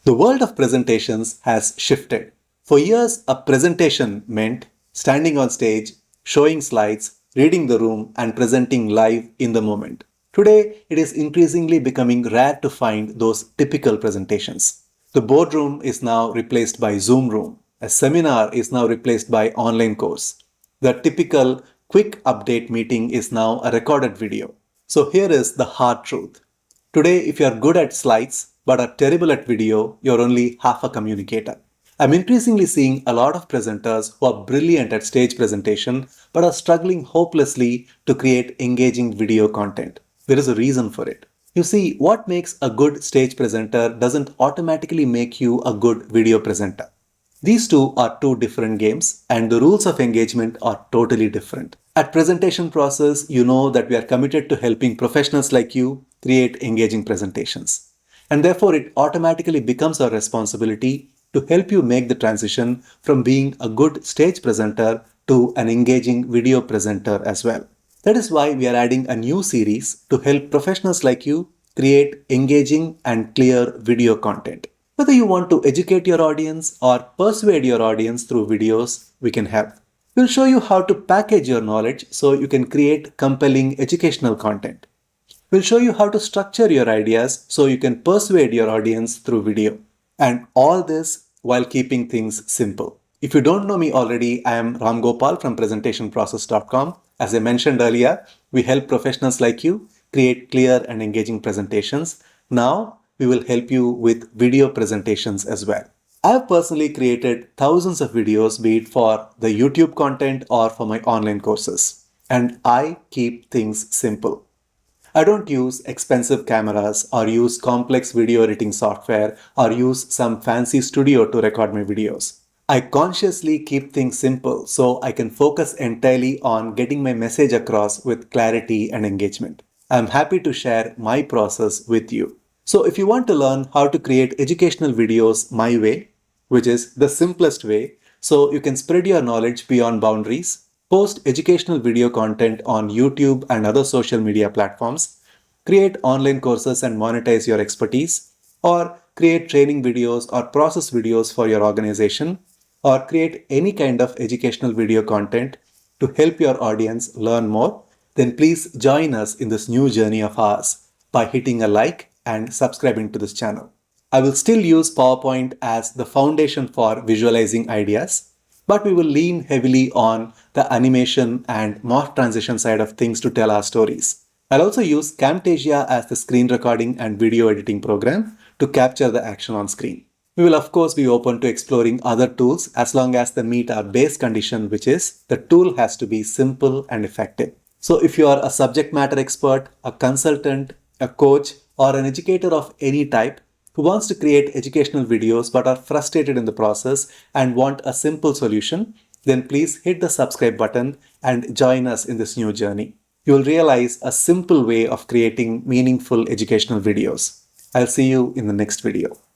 The world of presentations has shifted. For years, a presentation meant standing on stage, showing slides, reading the room, and presenting live in the moment. Today, it is increasingly becoming rare to find those typical presentations. The boardroom is now replaced by Zoom room. A seminar is now replaced by online course. The typical quick update meeting is now a recorded video. So here is the hard truth. Today, if you are good at slides but are terrible at video, you're only half a communicator. I'm increasingly seeing a lot of presenters who are brilliant at stage presentation but are struggling hopelessly to create engaging video content. There is a reason for it. You see, what makes a good stage presenter doesn't automatically make you a good video presenter. These two are two different games and the rules of engagement are totally different. At presentation process, you know that we are committed to helping professionals like you create engaging presentations. And therefore, it automatically becomes our responsibility to help you make the transition from being a good stage presenter to an engaging video presenter as well. That is why we are adding a new series to help professionals like you create engaging and clear video content. Whether you want to educate your audience or persuade your audience through videos, we can help. We'll show you how to package your knowledge so you can create compelling educational content. We'll show you how to structure your ideas so you can persuade your audience through video. And all this while keeping things simple. If you don't know me already, I am Ramgopal from presentationprocess.com. As I mentioned earlier, we help professionals like you create clear and engaging presentations. Now, we will help you with video presentations as well. I have personally created thousands of videos, be it for the YouTube content or for my online courses. And I keep things simple. I don't use expensive cameras or use complex video editing software or use some fancy studio to record my videos. I consciously keep things simple so I can focus entirely on getting my message across with clarity and engagement. I'm happy to share my process with you. So if you want to learn how to create educational videos my way, which is the simplest way, so you can spread your knowledge beyond boundaries, post educational video content on YouTube and other social media platforms, create online courses and monetize your expertise, or create training videos or process videos for your organization, or create any kind of educational video content to help your audience learn more, then please join us in this new journey of ours by hitting a like and subscribing to this channel. I will still use PowerPoint as the foundation for visualizing ideas, but we will lean heavily on the animation and morph transition side of things to tell our stories. I'll also use Camtasia as the screen recording and video editing program to capture the action on screen. We will of course be open to exploring other tools as long as they meet our base condition, which is the tool has to be simple and effective. So if you are a subject matter expert, a consultant, a coach, or an educator of any type who wants to create educational videos but are frustrated in the process and want a simple solution, then please hit the subscribe button and join us in this new journey. You will realize a simple way of creating meaningful educational videos. I'll see you in the next video.